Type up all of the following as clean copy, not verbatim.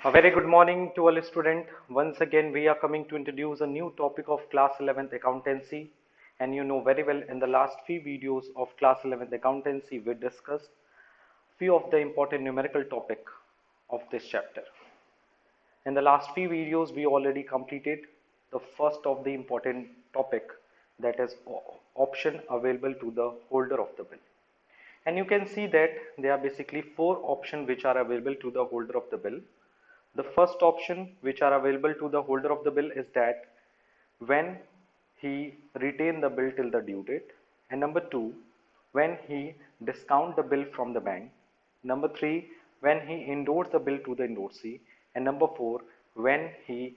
A very good morning to all students. Once again, we are coming to introduce a new topic of class 11th accountancy. And you know very well in the last few videos of class 11th accountancy, we discussed few of the important numerical topic of this chapter. In the last few videos, we already completed the first of the important topic, that is option available to the holder of the bill. And you can see that there are basically four options which are available to the holder of the bill. The first option which are available to the holder of the bill is that when he retain the bill till the due date, and number two, when he discount the bill from the bank, number three, when he endorse the bill to the endorsee, and number four, when he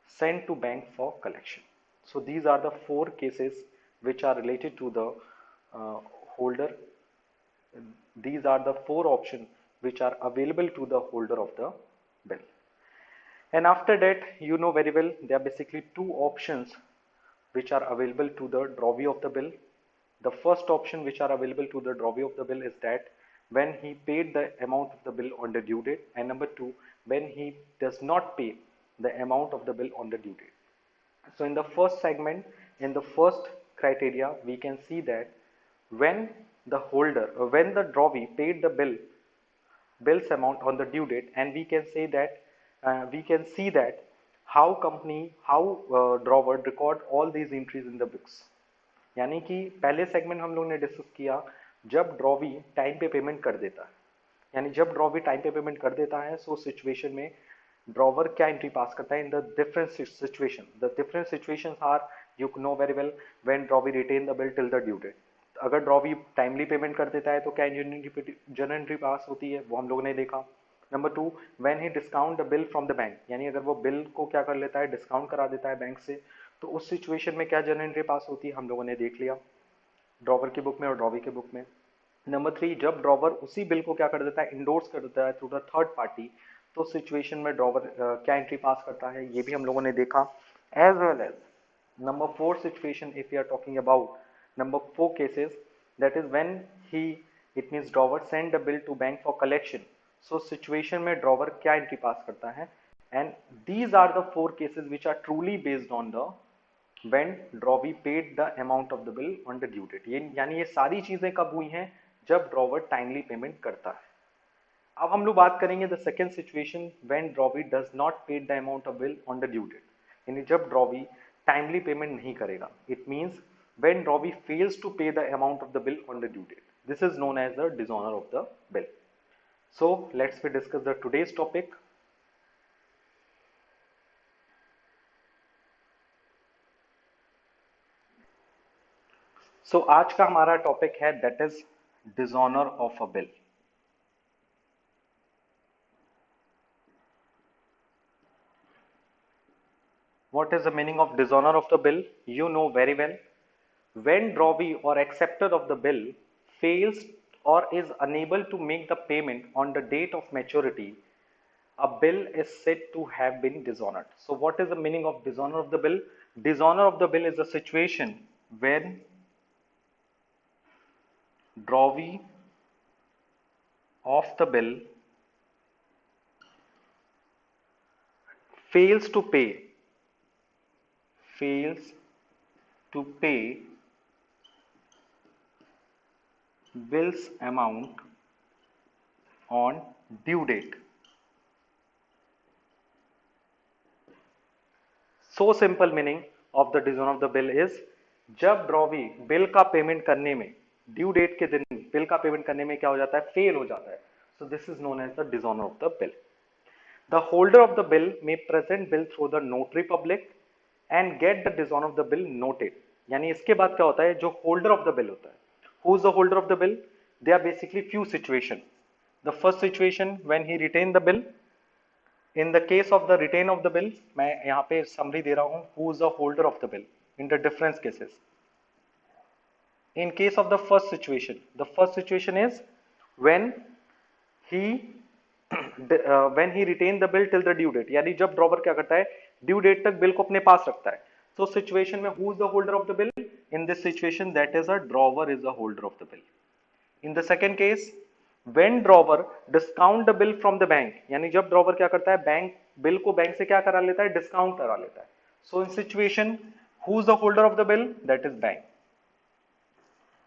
send to bank for collection. So these are the four cases which are related to the holder. These are the four options which are available to the holder of the bill. And after that, you know very well, there are basically two options which are available to the drawee of the bill. The first option which are available to the drawee of the bill is that when he paid the amount of the bill on the due date, and number two, when he does not pay the amount of the bill on the due date. So in the first segment, in the first criteria, we can see that when the holder, when the drawee paid the bill's amount on the due date, and we can say that we can see that how drawer record all these entries in the books. यानी कि पहले segment हम लोग ने discuss किया जब drawee time पे payment कर देता है, यानी जब ड्रॉवी टाइम पे पेमेंट कर देता है, सो सिचुएशन में ड्रॉवर क्या एंट्री पास करता है in the different situation. The different situations are, you know very well, when drawee retain the bill till the due date. अगर ड्रॉवी टाइमली पेमेंट कर देता है तो क्या जनरल एंट्री पास होती है, वो हम लोगों ने देखा. Number two, when he discount the bill from the bank, यानी अगर वो बिल को क्या कर लेता है, डिस्काउंट करा देता है बैंक से, तो उस सिचुएशन में क्या जनरल एंट्री पास होती है, हम लोगों ने देख लिया ड्रॉवर की बुक में और ड्रॉवी की बुक में. नंबर थ्री, जब ड्रॉवर उसी बिल को क्या कर देता है, इंडोर्स कर देता है थ्रू द थर्ड पार्टी, तो सिचुएशन में ड्रॉवर क्या एंट्री पास करता है, ये भी हम लोगों ने देखा. As well as number four situation, if we are talking about number four cases, that is when he, it means drawer send the bill to bank for collection. So situation में drawer क्या entry pass करता है, and these are the four cases which are truly based on the when drawee paid the amount of the bill on the due date. ये यानी ये सारी चीजें कब हुई हैं, जब ड्रॉवर टाइमली पेमेंट करता है. अब हम लोग बात करेंगे the second situation, when drawee does not paid the amount of bill on the due date, यानी जब ड्रॉवी टाइमली पेमेंट नहीं करेगा. It means when drawee fails to pay the amount of the bill on the due date. This is known as the dishonour of the bill. So let's we discuss the today's topic. So आज का हमारा topic है that is dishonour of a bill. What is the meaning of dishonor of the bill? You know very well. When drawee or acceptor of the bill fails or is unable to make the payment on the date of maturity, a bill is said to have been dishonored. So what is the meaning of dishonor of the bill? Dishonor of the bill is a situation when drawee of the bill fails to pay bill's amount on due date. So simple meaning of the dishonor of the bill is जब drawee bill का payment करने में, due date के दिन bill का payment करने में क्या हो जाता है, फेल हो जाता है. So this is known as the dishonour of the bill. The holder of the bill may present bill through the notary public and get the dishonor of the bill noted. यानी इसके बाद क्या होता है, जो होल्डर ऑफ द बिल होता है, who is the holder of the bill? There are basically few situations. The first situation when he retain the bill. In the case of the retain of the bill, मैं यहाँ पे summary दे रहा हूँ, who is the holder of the bill in the different cases. In case of the first situation is when he when he retain the bill till the due date, यानी जब drawer क्या करता है, due date तक bill को अपने पास रखता है. So situation में who is the holder of the bill? In this situation, that is a drawer is the holder of the bill. In the second case, when drawer discount the bill from the bank, यानी जब drawer क्या करता है, bank bill को bank से क्या करा लेता है, डिस्काउंट करा लेता है. So in situation who is the holder of the bill, that is bank.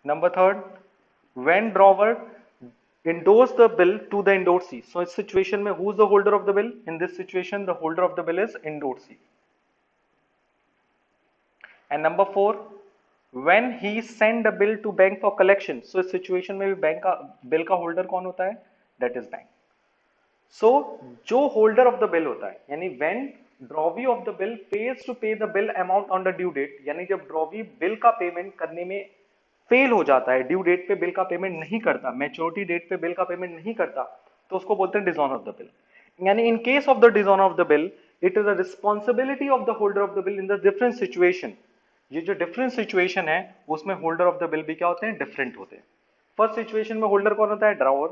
Number third, when drawer endorse the bill to the endorsee. So इस situation में who is the holder of the bill? In this situation the holder of the bill is endorsee. And number four, when he send the bill to bank for collection. So इस situation में भी bank का bill का holder कौन होता है? That is bank. So जो holder of the bill होता है, यानी when drawee of the bill fails to pay the bill amount on the due date, यानी जब ड्रॉवी बिल का पेमेंट करने में फेल हो जाता है, ड्यू डेट पे बिल का पेमेंट नहीं करता, मैच्योरिटी डेट पे बिल का पेमेंट नहीं करता, तो उसको बोलते हैं डिसऑनर ऑफ द बिल. यानी in case of the dishonour of the bill, it is the responsibility of the holder of the bill in the different situation. ये जो डिफरेंट सिचुएशन है उसमें होल्डर ऑफ द बिल भी क्या होते हैं, different होते हैं. फर्स्ट सिचुएशन में होल्डर कौन होता है, ड्रॉवर.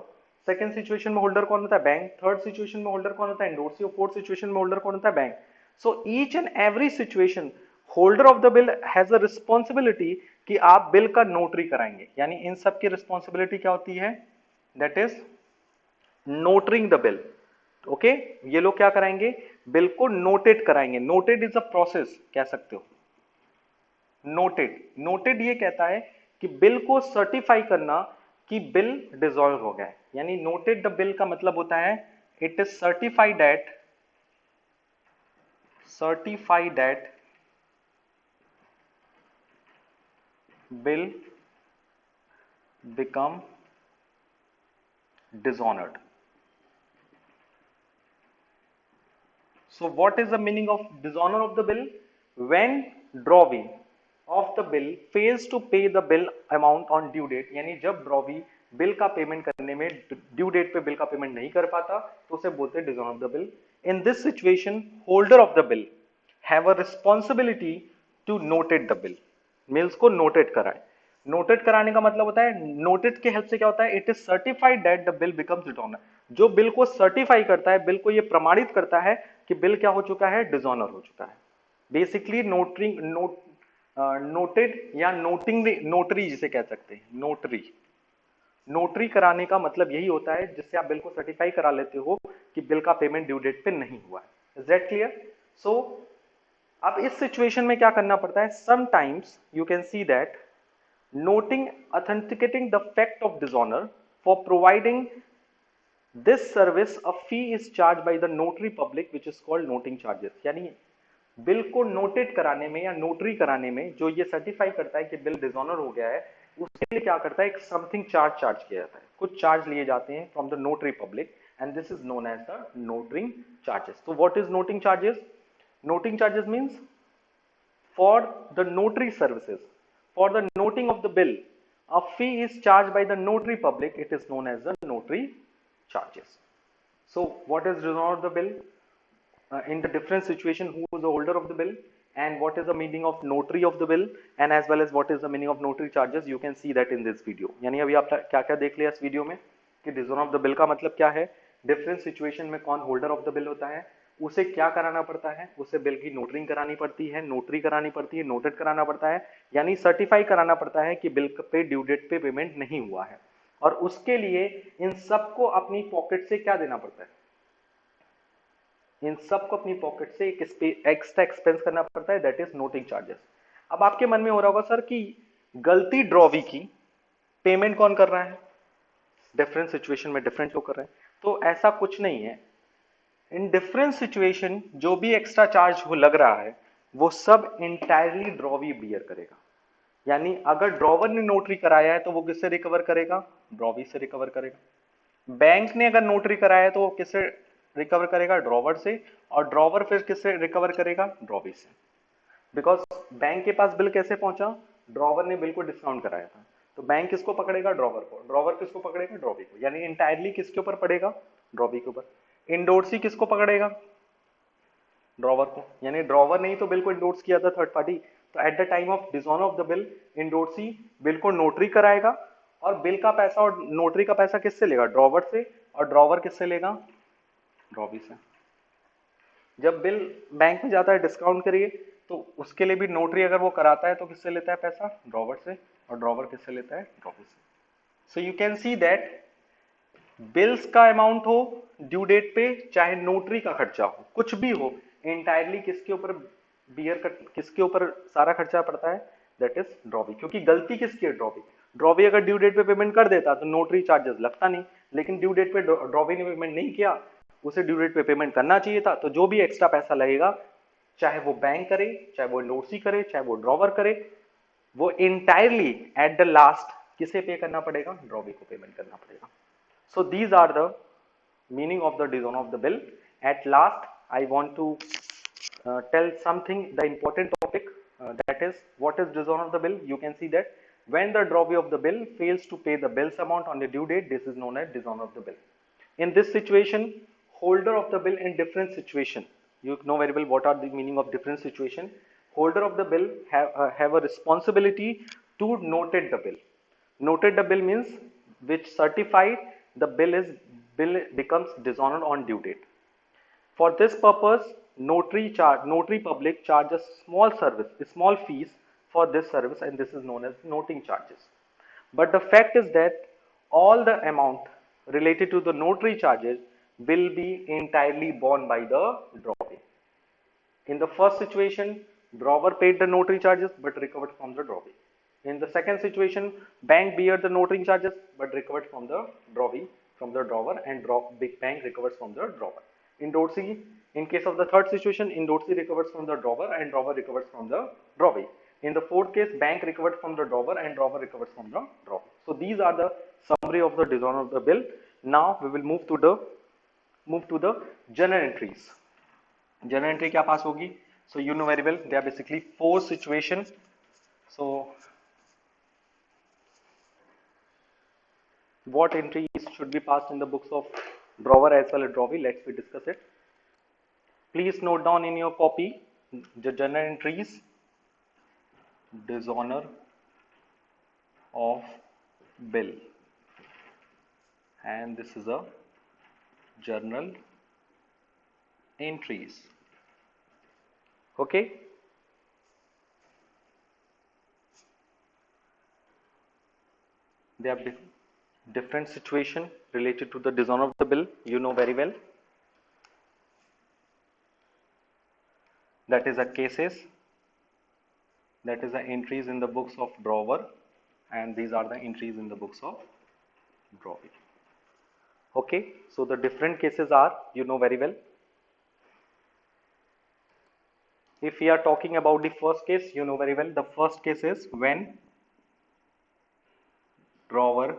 सेकंड सिचुएशन में होल्डर कौन होता है, बैंक. थर्ड सिचुएशन में होल्डर कौन होता है, एंडोर्सी. और फोर्थ सिचुएशन में होल्डर कौन होता है, bank. So each and every situation holder of the bill has a responsibility कि आप बिल का नोटरी कराएंगे. यानी इन सब की रिस्पॉन्सिबिलिटी क्या होती है, that is noting the bill. Okay, ये लोग क्या कराएंगे, बिल को नोटेड कराएंगे. नोटेड इज अ प्रोसेस कह सकते हो. नोटेड, नोटेड ये कहता है कि बिल को सर्टिफाई करना कि बिल डिसॉल्व हो गया है. यानी नोटेड द बिल का मतलब होता है it is certified that bill become dishonored. So what is the meaning of dishonor of the bill? When drawee of the bill fails to pay the bill amount on due date, यानी जब drawee bill का payment करने में due date पे bill का payment नहीं कर पाता तो उसे बोलते हैं dishonour of the bill. In this situation holder of the bill have a responsibility to noted the bill. मेल्स को नोटेड कराए. नोटेड कराने का मतलब होता है, नोटेड के हेल्प से क्या होता है, it is certified that the bill becomes dishonour. जो बिल को सर्टिफाई करता है, बिल को ये प्रमाणित करता है कि बिल क्या हो चुका है, डिसऑनर हो चुका है. बेसिकली नोटरिंग नोटेड या नोटिंग, नोटरी जिसे कह सकते हैं, नोटरी. नोटरी कराने का मतलब यही होता है जिससे आप बिल को सर्टिफाई करा लेते हो कि बिल का पेमेंट ड्यू डेट पे नहीं हुआ है. Is that clear? सो अब इस सिचुएशन में क्या करना पड़ता है, sometimes you can see that noting authenticating the fact of dishonor. For providing this service a fee is charged by the notary public which is called noting charges. यानी bill को noted कराने में या नोटरी कराने में जो ये certify करता है कि बिल डिसऑनर हो गया है, उसके लिए क्या करता है, एक समथिंग चार्ज किया जाता है. कुछ चार्ज लिए जाते हैं from the notary public and this is known as the noting charges. तो what is noting charges? Noting charges means for the notary services. For the noting of the bill, a fee is charged by the notary public. It is known as the notary charges. So, what is dishonor of the bill? In the different situation, who is the holder of the bill, and what is the meaning of notary of the bill, and as well as what is the meaning of notary charges? You can see that in this video. यानी अभी आप क्या-क्या देख लिया इस video में कि dishonor of the bill का मतलब क्या है, different situation में कौन holder of the bill होता है, उसे क्या कराना पड़ता है, उसे बिल की नोटरिंग करानी पड़ती है, नोटरी करानी पड़ती है, नोटेड कराना पड़ता है, यानी सर्टिफाई कराना पड़ता है कि बिल पे ड्यू डेट पे पेमेंट नहीं हुआ है. और उसके लिए इन सबको अपनी पॉकेट से क्या देना पड़ता है, इन सबको अपनी पॉकेट से एक एक्स्ट्रा एक्सपेंस करना पड़ता है, दैट इज नोटिंग चार्जेस. अब आपके मन में हो रहा होगा सर कि गलती ड्रॉवी की, पेमेंट कौन कर रहा है, डिफरेंट सिचुएशन में डिफरेंट लोग कर रहे हैं. तो ऐसा कुछ नहीं है. इन डिफरेंट सिचुएशन जो भी एक्स्ट्रा चार्ज हो लग रहा है वो सब इंटायरली ड्रॉवी बियर करेगा. यानी अगर ड्रॉवर ने नोटरी कराया है तो वो किससे रिकवर करेगा, ड्रॉवी से रिकवर करेगा. बैंक ने अगर नोटरी कराया है तो वो किससे रिकवर करेगा, ड्रॉवर से. और ड्रॉवर फिर किससे रिकवर करेगा, ड्रॉवी से. बिकॉज बैंक के पास बिल कैसे पहुंचा, ड्रॉवर ने बिल को डिस्काउंट कराया था, तो बैंक किसको पकड़ेगा, ड्रॉवर को. ड्रॉवर किसको पकड़ेगा, ड्रॉवी को. यानी इंटायरली किसके ऊपर पड़ेगा, ड्रॉवी के ऊपर. इंडोर्सी किसको पकड़ेगा, ड्रॉवर को. यानी ड्रॉवर ने ही तो बिल को इंडोर्स किया था, थर्ड पार्टी. तो eight the time of dishonour of the bill, endorsee bill को नोटरी कराएगा और बिल का पैसा और नोटरी का पैसा किससे लेगा, ड्रॉवर से. और ड्रॉवर किससे लेगा, ड्रॉवी से. जब बिल बैंक में जाता है डिस्काउंट करिए तो उसके लिए भी नोटरी अगर वो कराता है तो किससे लेता है पैसा, ड्रॉवर से. और ड्रॉवर किससे लेता है, ड्रॉवी से. सो you can see that bills का अमाउंट हो ड्यू डेट पे, चाहे नोटरी का खर्चा हो, कुछ भी हो, एंटायरली किसके ऊपर बियर कर, किसके ऊपर सारा खर्चा पड़ता है, दैट इज ड्रॉवी। क्योंकि गलती किसकी है, ड्रॉवी। ड्रॉवी अगर ड्यू डेट पे पेमेंट कर देता तो नोटरी चार्जेस लगता नहीं, लेकिन ड्यू डेट पे ड्रॉवी ने पेमेंट नहीं किया, उसे ड्यू डेट पे पेमेंट करना चाहिए था, तो जो भी एक्स्ट्रा पैसा लगेगा, चाहे वो बैंक करे, चाहे वो नोटसी करे, चाहे वो ड्रॉवर करे, वो इंटायरली एट द लास्ट किसे पे करना पड़ेगा, ड्रॉवी को पेमेंट करना पड़ेगा। So these are the meaning of the dishonor of the bill. At last, I want to tell something, the important topic, that is what is dishonor of the bill. You can see that when the drawee of the bill fails to pay the bill's amount on the due date, this is known as dishonor of the bill. In this situation, holder of the bill in different situation, you know very well what are the meaning of different situation. Holder of the bill have a responsibility to notate the bill. Noted the bill means which certified the bill becomes dishonored on due date. For this purpose, notary public charges small fees for this service, and this is known as noting charges. But the fact is that all the amount related to the notary charges will be entirely borne by the drawee. In the first situation, drawer paid the notary charges but recovered from the drawee. In the second situation, bank bear the notary charges but recovered from the drawee, from the drawer, and big bank recovers from the drawer. In Dorsey, in case of the third situation, in Dorsey recovers from the drawer and drawer recovers from the drawee. In the fourth case, bank recovered from the drawer and drawer recovers from the drawee. So these are the summary of the dishonor of the bill. Now we will move to the journal entries. Journal entry क्या पास होगी? So you know very well there are basically four situations. So what entries should be passed in the books of drawer as well as drawee? Let's we discuss it. Please note down in your copy the journal entries. Dishonor of bill, and this is a journal entries. Okay. They have different situation related to the dishonor of the bill. You know very well. That is the cases. That is the entries in the books of drawer, and these are the entries in the books of drawee. Okay. So the different cases are, you know very well. If we are talking about the first case, you know very well. The first case is when drawer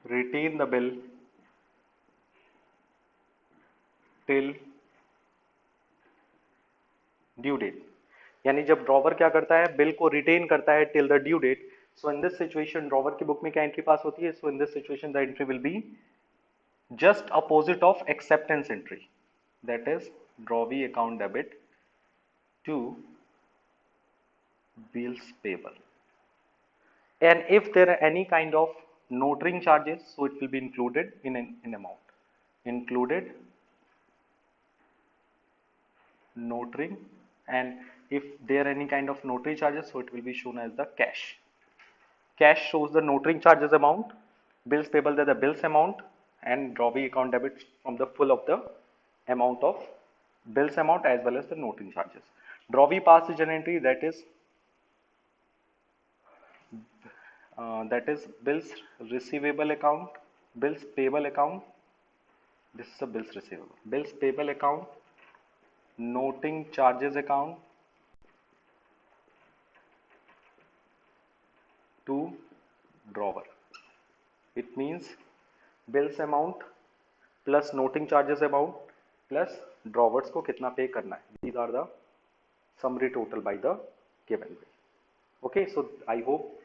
retain the bill till due date, यानी जब drawer क्या करता है, bill को retain करता है till the due date. So in this situation drawer की book में क्या एंट्री पास होती है? So in this situation the entry will be just opposite of acceptance entry, that is drawee account debit to bills payable. And if there are any kind of notaring charges, so it will be included in amount, included notaring. And if there are any kind of notary charges, so it will be shown as the cash. Cash shows the notaring charges amount, bills payable the bills amount, and drawee account debit from the full of the amount of bills amount as well as the notaring charges. Drawee passes an entry that is bills receivable account, bills payable account. This is the bills receivable, bills payable account, noting charges account to drawer. It means bills amount plus noting charges amount plus drawers को कितना पे करना है. These are the summary total by the given bill. Okay, so I hope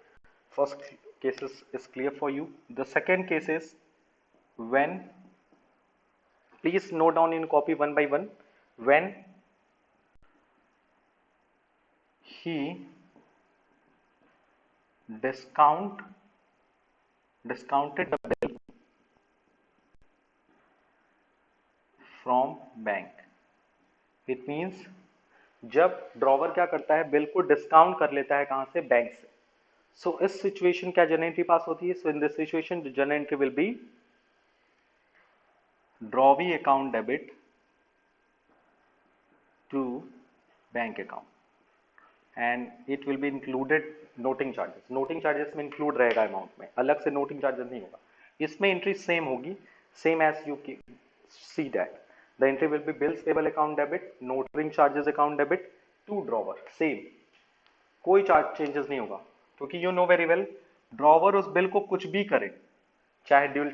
first case is clear for you. The second case is when, please note down in copy one by one, when he discounted the bill from bank. It means जब drawer क्या करता है, bill को discount कर लेता है कहां से, बैंक से. सो इस सिचुएशन क्या जर्नल एंट्री पास होती है? So in this situation the journal entry will be drawee account debit to bank account and it will be included noting charges. Noting charges में इंक्लूड रहेगा अमाउंट में, अलग से नोटिंग चार्जेस नहीं होगा। इसमें एंट्री सेम होगी, same as you see that the entry will be bills payable account debit, noting charges account debit to drawer, same, कोई चार्ज चेंजेस नहीं होगा। क्योंकि you know very well drawer उस bill को कुछ भी करे, चाहे ड्यू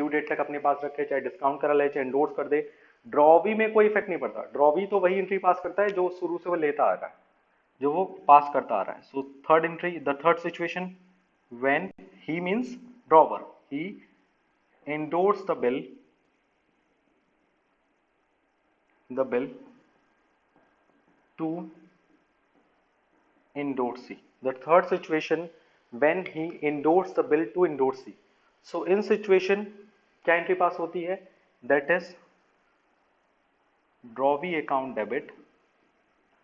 डेट तक अपने पास रखे, चाहे डिस्काउंट करा ले, चाहे एंडोर्स कर दे, ड्रॉवी में कोई इफेक्ट नहीं पड़ता। ड्रॉवी तो वही एंट्री पास करता है जो शुरू से वो लेता आ रहा है, जो वो पास करता आ रहा है। So third entry, the third situation when he means drawer, he endorse the bill to endorsee. The third situation when he endorsed the bill to endorsee. So in situation क्या एंट्री पास होती है? That is drawee account debit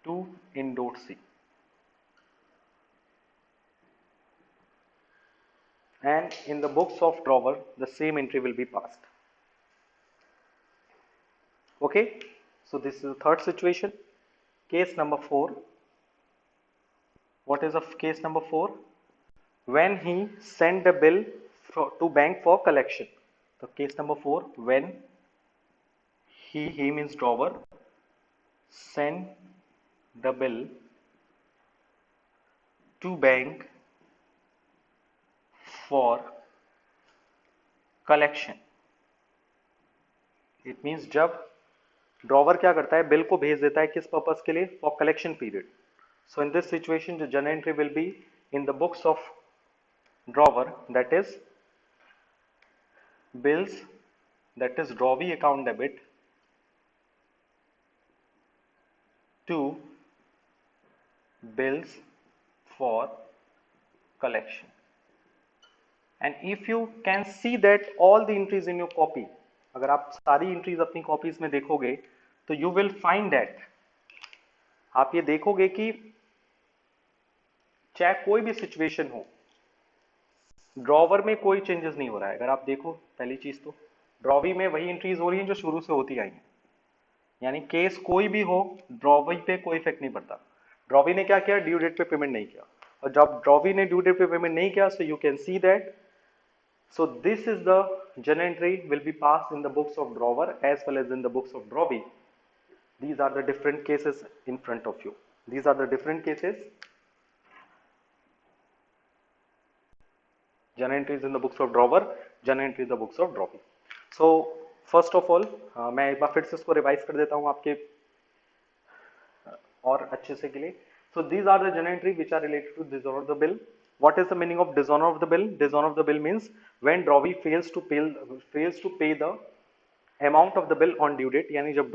to endorsee. And in the books of drawer the same entry will be passed. Okay, so this is the third situation. Case number 4. What is of case number 4? When he sent the bill to bank for collection. So case number 4, when he means drawer, send the bill to bank for collection. It means जब drawer क्या करता है, bill को भेज देता है किस purpose के लिए? For collection period. So in this situation the journal entry will be in the books of drawer, that is bills, that is drawee account debit to bills for collection. And if you can see that all the entries in your copy, अगर आप सारी entries अपनी copies में देखोगे तो you will find that, आप ये देखोगे कि चाहे कोई भी सिचुएशन हो ड्रॉवर में कोई चेंजेस नहीं हो रहा है। अगर आप देखो पहली चीज तो ड्रॉवी में वही एंट्रीज हो रही हैं जो शुरू से होती आई हैं, यानी केस कोई भी हो ड्रॉवी पे कोई इफेक्ट नहीं पड़ता। ड्रॉवी ने क्या किया? ड्यू डेट पे पेमेंट नहीं किया, और जब ड्रॉवी ने ड्यू डेट पे पेमेंट नहीं किया सो you can see that, so this is the journal entry will be passed in the books of drawer as well as in the books of drawee. These are the different cases in front of you. These are the different cases. Journal entries in the books of drawer, journal entries in the books of drawee. So first of all मैं एक बार फिर से इसको revise कर देता हूँ आपके और अच्छे से के लिए. So these are the journal entry which are related to dishonor of the bill. What is the meaning of dishonor of the bill? Dishonor of the bill means when drawee fails to pay the amount of the bill on due date, यानी जब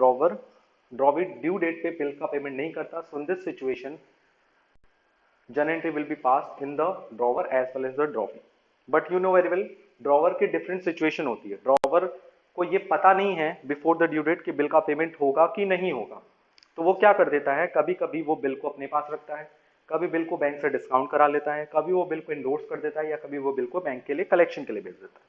drawee due date पे bill का payment नहीं करता, so in this situation journal entry will be passed in the drawer as well as the drawee. But you know very well drawer की different situation होती है. Drawer को ये पता नहीं है before the due date कि bill का payment होगा कि नहीं होगा, तो वो क्या कर देता है, कभी कभी वो बिल को अपने पास रखता है, कभी बिल को बैंक से डिस्काउंट करा लेता है, कभी वो बिल को इंडोर्स कर देता है, या कभी वो बिल को बैंक के लिए कलेक्शन के लिए भेज देता है.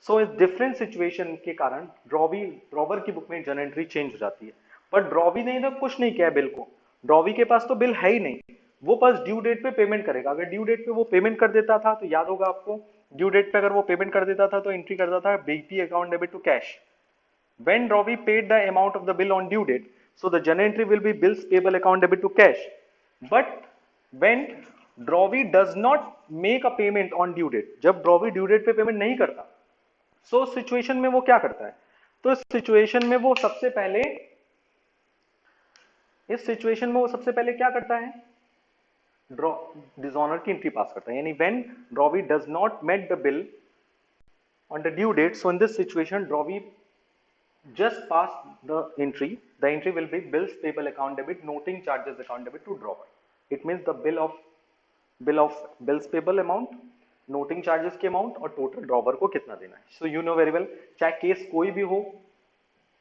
सो इस डिफरेंट सिचुएशन के कारण ड्रॉवर की बुक में जर्नल एंट्री चेंज हो जाती है. बट ड्रॉवी ने इधर कुछ नहीं किया बिल को, ड्रॉवी के पास तो बिल है ही नहीं, वो बस ड्यू डेट पे पेमेंट करेगा. अगर ड्यू डेट पे वो पेमेंट कर देता था तो याद होगा आपको, ड्यू डेट पे अगर वो पेमेंट कर देता था तो एंट्री करता था BP account debit to cash. When drawee paid the amount of the bill on due date, so the journal entry will be bills payable account debit to cash. But when drawee does not make a payment on due date, जब drawee due date पे payment नहीं करता, so situation में वो क्या करता है, तो इस situation में वो सबसे पहले क्या करता है, डिसऑनर की एंट्री पास करता है. यानी when drawee does not met the bill on the due date, so in this situation drawee just pass the entry. The entry will be bills payable account debit, noting charges account debit to drawer. It means the bill of bills payable amount, noting charges के amount और total drawer को कितना देना है. So you know very well, चाहे case कोई भी हो,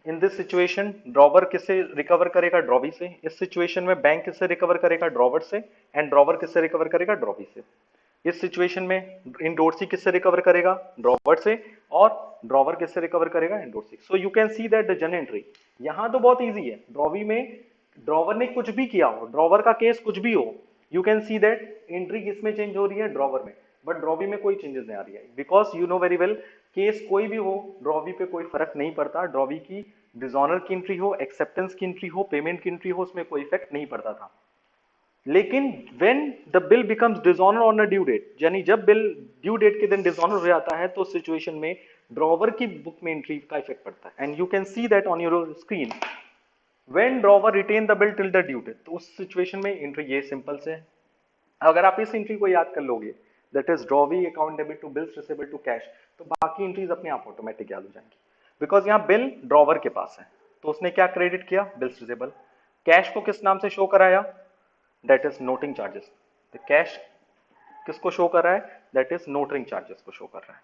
in this situation drawer किससे रिकवर करेगा, ड्रॉवी से. इस सिचुएशन में बैंक किससे रिकवर करेगा, ड्रॉवर से, एंड ड्रॉवर किससे रिकवर करेगा, ड्रॉवी से. इस सिचुएशन में इंडोर्सी किससे रिकवर करेगा? ड्रॉवर से, और ड्रॉवर किससे रिकवर करेगा? Endorsee. So you can see that the journal entry यहां तो बहुत इजी है। ड्रॉवी में ड्रॉवर ने कुछ भी किया हो, ड्रॉवर का केस कुछ भी हो, you can see that entry किसमें चेंज हो रही है? ड्रॉवर में। बट ड्रॉवी में कोई चेंजेस नहीं आ रही है, because you know very well case कोई भी हो, ड्रॉवी पे कोई फर्क नहीं पड़ता। ड्रॉवी की डिसऑनर की एंट्री हो, एक्सेप्टेंस की एंट्री हो, पेमेंट की एंट्री हो, उसमें कोई इफेक्ट नहीं पड़ता था। लेकिन when the bill becomes dishonour on a due date, यानी जब बिल ड्यू डेट के दिन डिसऑनर हो जाता है, तो सिचुएशन में ड्रॉवर की बुक में एंट्री का इफेक्ट पड़ता है। And you can see that on your screen when drawer retain the bill till the due date. तो उस सिचुएशन में एंट्री ये सिंपल से है। अगर आप इस एंट्री को याद कर लोगे, that is drawee account debit to bills receivable to cash, तो बाकी एंट्रीज अपने आप ऑटोमेटिक याद हो जाएंगी। बिकॉज यहाँ बिल ड्रॉवर के पास है, तो उसने क्या क्रेडिट किया? Bills receivable. कैश को किस नाम से शो कराया? That is noting charges. तो कैश किसको शो कर रहा है? दैट इज नोटरिंग चार्जेस को शो कर रहा है।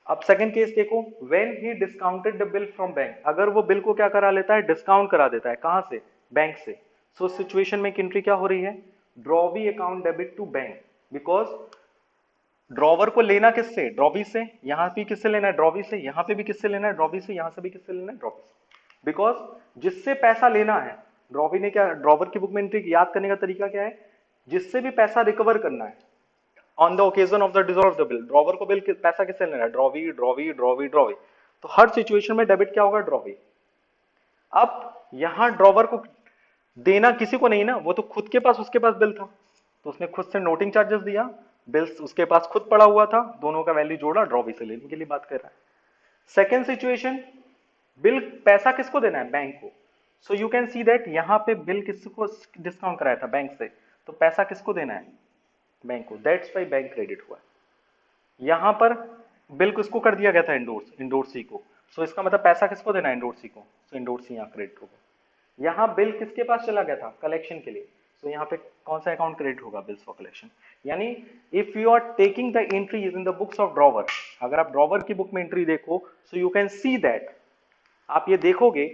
अब सेकंड केस देखो, when he discounted the bill from bank, अगर वो बिल को क्या करा लेता है? डिस्काउंट करा देता है। कहां से? बैंक से। सो सिचुएशन में एंट्री क्या हो रही है? Drawee account debit to bank, because drawer को लेना किससे? ड्रॉवी से। यहां भी किससे लेना है? ड्रॉवी से। यहां पे भी किससे लेना है? ड्रॉवी से। यहां से भी किससे लेना है? ड्रॉवी से। बिकॉज जिससे पैसा लेना है, ड्रॉवी ने क्या, ड्रॉवर की बुक में एंट्री याद करने का तरीका क्या है? जिससे भी पैसा रिकवर करना है on the occasion of the disorder of the bill, drawer को बिल पैसा किससे लेना है? Drawee, drawee, drawee, drawee. तो हर सिचुएशन में डेबिट क्या होगा? ड्रॉवी। अब यहां ड्रॉवर को देना किसी को नहीं ना, वो तो खुद के पास, उसके पास बिल था, तो उसने खुद से नोटिंग चार्जेस दिया, बिल्स उसके पास खुद पड़ा हुआ था, दोनों का वैल्यू जोड़ा, ड्रॉवी से लेने के लिए बात कर रहा है। सेकेंड सिचुएशन, बिल पैसा किसको देना है? बैंक को। सो यू कैन सी दैट यहां पे बिल किसको डिस्काउंट कराया था? बैंक से। तो पैसा किसको देना है? बैंक को। दैट्स वाई बैंक क्रेडिट हुआ। यहां पर बिल किसको कर दिया गया था? इंडोर्सी को। सो इसका मतलब पैसा किसको देना है? इंडोर्सी को। सो इंडोर्सी यहां क्रेडिट होगा। यहां बिल किसके पास चला गया था? कलेक्शन के लिए। सो यहां पे कौन सा अकाउंट क्रेडिट होगा? Bills for collection. यानी if you are taking the entries in the books of drawer, अगर आप ड्रॉवर की बुक में एंट्री देखो, so you can see that, आप ये देखोगे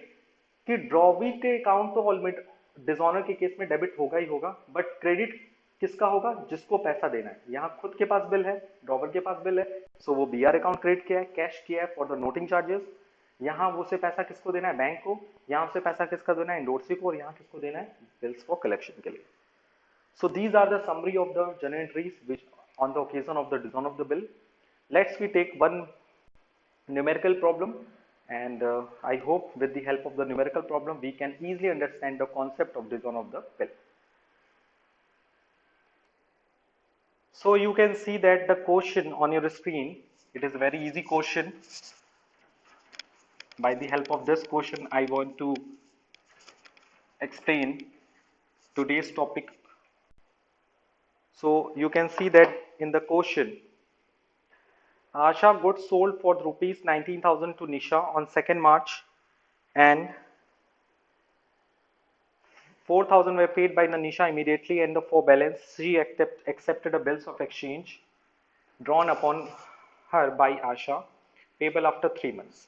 कि ड्रॉवी के अकाउंट तो ऑलरेडी डिसऑनर के केस में डेबिट होगा ही होगा, बट क्रेडिट किसका होगा? जिसको पैसा देना है। यहां खुद के पास बिल है, ड्रॉवर के पास बिल है, सो वो बीआर अकाउंट क्रेडिट किया है, कैश किया है फॉर द नोटिंग चार्जेस। यहां वो से पैसा किसको देना है? बैंक को। यहां से पैसा किसका देना है? इंडोर्सी को। और यहां किसको देना है? बिल्स फॉर कलेक्शन के लिए। So these are the summary of the journal entries which on the occasion of the dishonour of the bill. Let's we take one numerical problem, and I hope with the help of the numerical problem we can easily understand the concept of dishonor of the bill. So you can see that the question on your screen, it is a very easy question. By the help of this question I want to explain today's topic. So you can see that in the question, Asha goods sold for rupees 19,000 to Nisha on 2nd March, and 4,000 were paid by Nisha immediately, and the for balance she accepted a bills of exchange drawn upon her by Asha, payable after 3 months.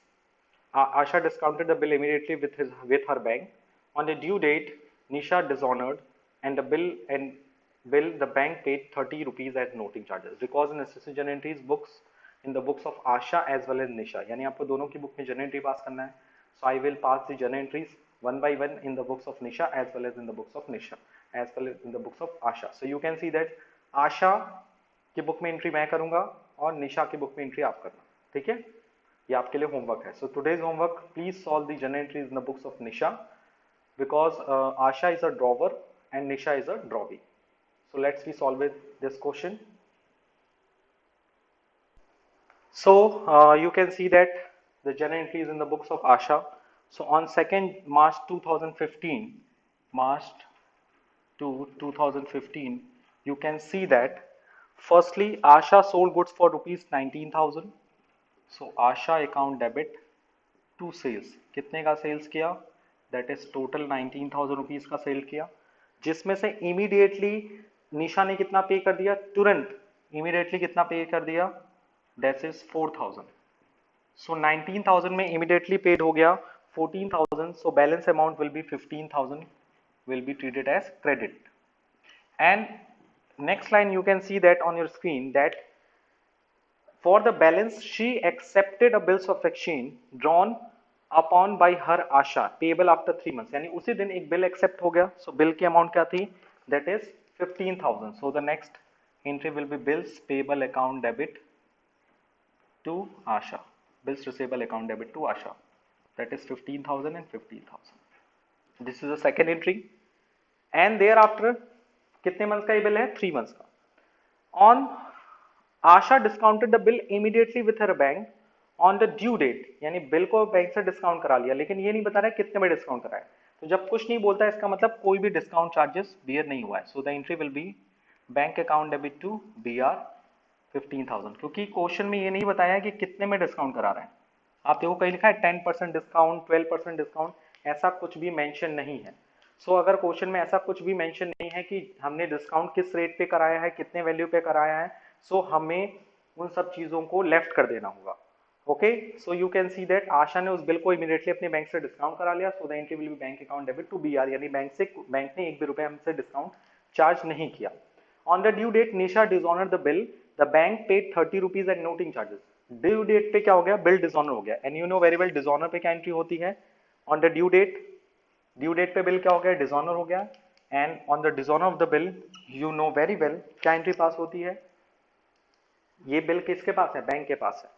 Asha discounted the bill immediately with her bank. On the due date, Nisha dishonored, and the bank paid 30 rupees as noting charges. Because in necessary journal entries books, in the books of Asha as well as Nisha, यानी आपको दोनों की book में journal entry पास करना है. So I will pass the journal entries one by one in the books of Nisha as well as in the books of Nisha as well as in the books of Asha. So you can see that Asha की book में entry मैं करूंगा और निशा की book में entry आप करना. ठीक है, ये आपके लिए होमवर्क है. So today's homework, please solve the journal entries in the books of Nisha, because Asha is a drawer and Nisha is a drawee. So let's we solve it this question. So you can see that the journal entries in the books of Asha. So on 2nd March 2015, March to 2015, you can see that firstly Asha sold goods for rupees 19,000. So Asha account debit to sales. कितने का sales किया? That is total 19,000 rupees का cell किया, जिसमें से immediately निशा ने कितना पे कर दिया? तुरंत इमीडिएटली कितना पे कर दिया? That is 4,000. So 19,000 में इमीडिएटली पेड हो गया 14,000. So balance amount will be 15,000 will be treated as credit. And Next line you can see that on your screen that for the balance she accepted a bills of exchange drawn upon by her Asha payable after 3 months. यानी उसी दिन एक bill accept हो गया. So bill की amount क्या थी? That is 15,000. So the next entry will be bills payable account debit to Asha. Bills receivable account debit to Asha. That is 15,000 and 15,000. This is the second entry. And thereafter कितने month का ये bill है? 3 months का. On Asha discounted the bill immediately with her bank on the due date, यानी bill को bank से discount करा लिया, लेकिन ये नहीं बता रहा है कितने में डिस्काउंट कराया. तो जब कुछ नहीं बोलता है इसका मतलब कोई भी डिस्काउंट चार्जेस बियर नहीं हुआ है. So the entry will be bank account debit to B R 15,000, क्योंकि क्वेश्चन में ये नहीं बताया है कि कितने में डिस्काउंट करा रहे हैं. आप देखो कहीं लिखा है 10% डिस्काउंट, 12% डिस्काउंट, ऐसा कुछ भी मेंशन नहीं है. सो अगर क्वेश्चन में ऐसा कुछ भी मेंशन नहीं है कि हमने डिस्काउंट किस रेट पे कराया है, कितने वैल्यू पे कराया है, सो हमें उन सब चीजों को लेफ्ट कर देना होगा. Okay, so you can see that Asha ने उस बिल को इमीडिएटली अपने बैंक से डिस्काउंट करा लिया. So the entry will be bank account debit to B R, यानी बैंक ने 1 भी रुपए हमसे डिस्काउंट चार्ज नहीं किया. On the due date Nisha dishonour the bill, the bank paid 30 rupees and noting charges. Due date पे क्या हो गया? बिल डिसऑनर हो गया. And you know very well dishonour पे क्या एंट्री होती है? ऑन द ड्यू डेट पे बिल क्या हो गया? डिसऑनर हो गया. And on the dishonour of the bill you know very well क्या एंट्री पास होती है? ये बिल किसके पास है? बैंक के पास है.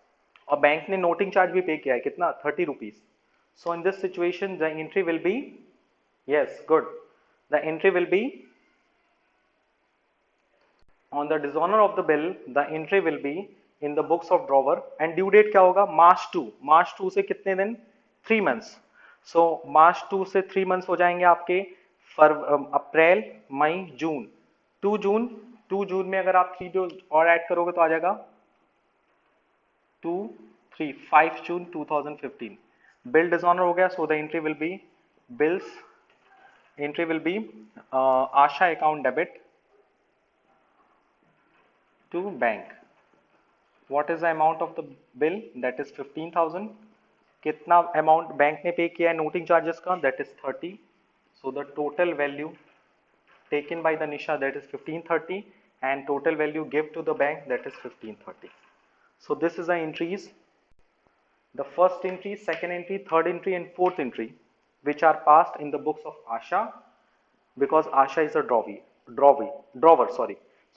और बैंक ने नोटिंग चार्ज भी पे किया है. कितना? 30 rupees. So in this situation the entry will be, yes good, the entry will be on the dishonour of the bill, the entry will be in the books of drawer. And due date क्या होगा? मार्च 2 से कितने दिन? 3 months. सो मार्च 2 से 3 months हो जाएंगे आपके अप्रैल, मई, जून. 2 जून में अगर आप 3 डेज और ऐड करोगे तो आ जाएगा 2, 3, 5 जून 2015. बिल डिसऑनर हो गया. So the entry will be bills, entry will be Asha account debit to bank. What is the amount of the bill? That is 15,000. कितना अमाउंट बैंक ने पे किया है नोटिंग चार्जेस का? That is 30. So the total value taken by the Nisha, that is 1530, and total value give to the bank, that is 1530. So this is the entries, the first entry, second entry, third entry and fourth entry which are passed in the books of Asha, because Asha is a drawer.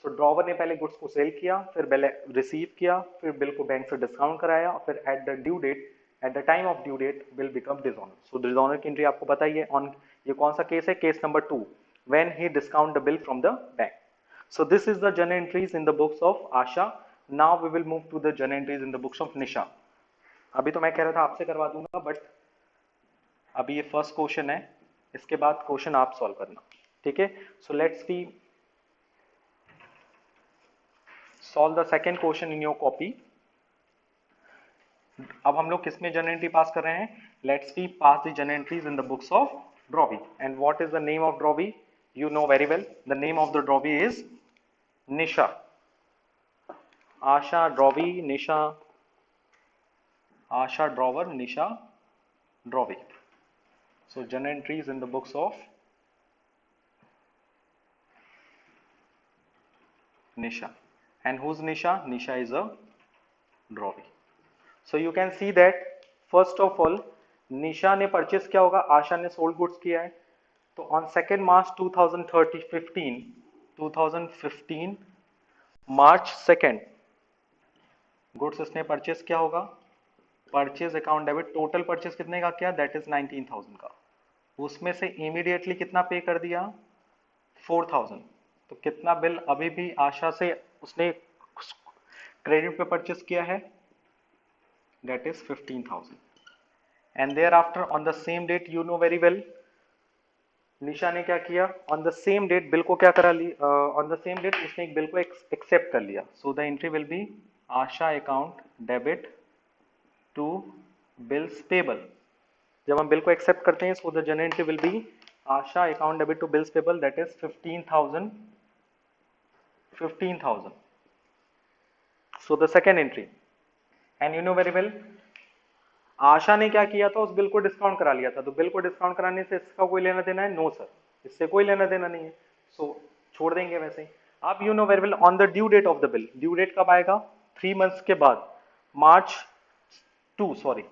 So drawer ने पहले goods को cell किया, फिर bill receive किया, फिर bill को bank से discount कराया, और फिर at the time of due date bill become dishonour. So dishonour की एंट्री आपको बताइए. ऑन ये कौन सा केस है? Case number 2, when he discount the bill from the bank. So this is the journal entries in the books of Asha. Now we will move to the journal entries in the books of Nisha. अभी तो मैं कह रहा था आपसे करवा दूंगा, but अभी ये फर्स्ट क्वेश्चन है, इसके बाद क्वेश्चन आप सॉल्व करना. ठीक है, so let's see solve the second question in your copy. अब हम लोग किसमें जर्नल एंट्री पास कर रहे हैं? Let's see pass the journal entries in the books of drawee. And what is the name of drawee? You know very well. The name of the drawee is Nisha. Asha drawee, Nisha. Asha drawer, Nisha drawee. So journal entries in the books of Nisha. And who's Nisha? Nisha is a drawee. So you can see that first of all Nisha ने purchase किया होगा, आशा ने sold goods किया है. तो on 2 March 2015 March 2 goods इसने purchase किया होगा. Purchase account debit, total purchase कितने का किया? दैट इज 19,000 का. उसमें से इमीडिएटली कितना पे कर दिया? 4,000. तो कितना बिल अभी भी आशा से उसने क्रेडिट पे परचेस किया है? That is 15,000. And thereafter on the same date, you know very well, Nisha ने क्या किया? On the same date bill को क्या करा ली? ऑन द सेम डेट उसने एक बिल को एक्सेप्ट कर लिया. So the entry will be Asha account debit to bills payable. जब हम बिल को एक्सेप्ट करते हैं, so the general entry will be Asha account debit to bills payable, that is 15,000. So the second entry. And you know very well, Asha ने क्या किया था? उस बिल को डिस्काउंट करा लिया था. तो बिल को डिस्काउंट कराने से इसका कोई लेना देना है? नो सर, इससे कोई लेना देना नहीं है. सो छोड़ देंगे वैसे ही. अब you know very well on the due date of the bill, due date कब आएगा? 3 मंथ्स के बाद, March two, sorry,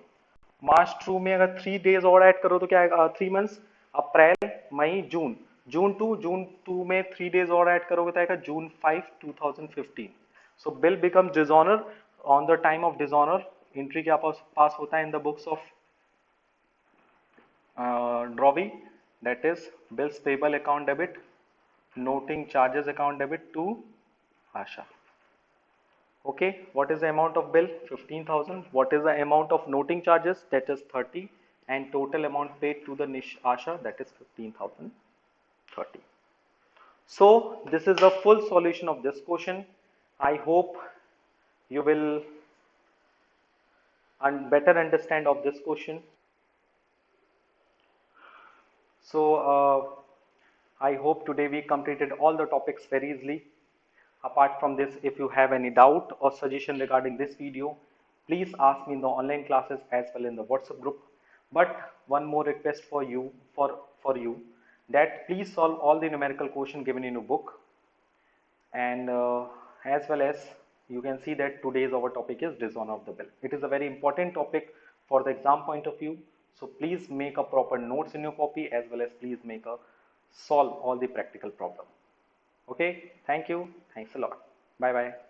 March two में अगर 3 डेज और ऐड करो तो क्या आएगा? 3 months, April May June, June to में 3 डेज और ऐड करोगे तो आएगा June 5, 2015. So bill becomes dishonour on the time of dishonour. Entry क्या पास होता है in the books of drawee, that is bills payable account debit, noting charges account debit to Asha. Okay, what is the amount of bill? 15,000. What is the amount of noting charges? That is 30. And total amount paid to the Asha, that is 15,030. So this is the full solution of this question. I hope you will better understand of this question. So I hope today we completed all the topics very easily. Apart from this, if you have any doubt or suggestion regarding this video, please ask me in the online classes as well in the WhatsApp group. But one more request for you, that please solve all the numerical question given in your book, and as well as you can see that today's our topic is dishonor of the bill. It is a very important topic for the exam point of view. So please make a proper notes in your copy, as well as please make a solve all the practical problem. Okay, thank you. Thanks a lot. Bye bye.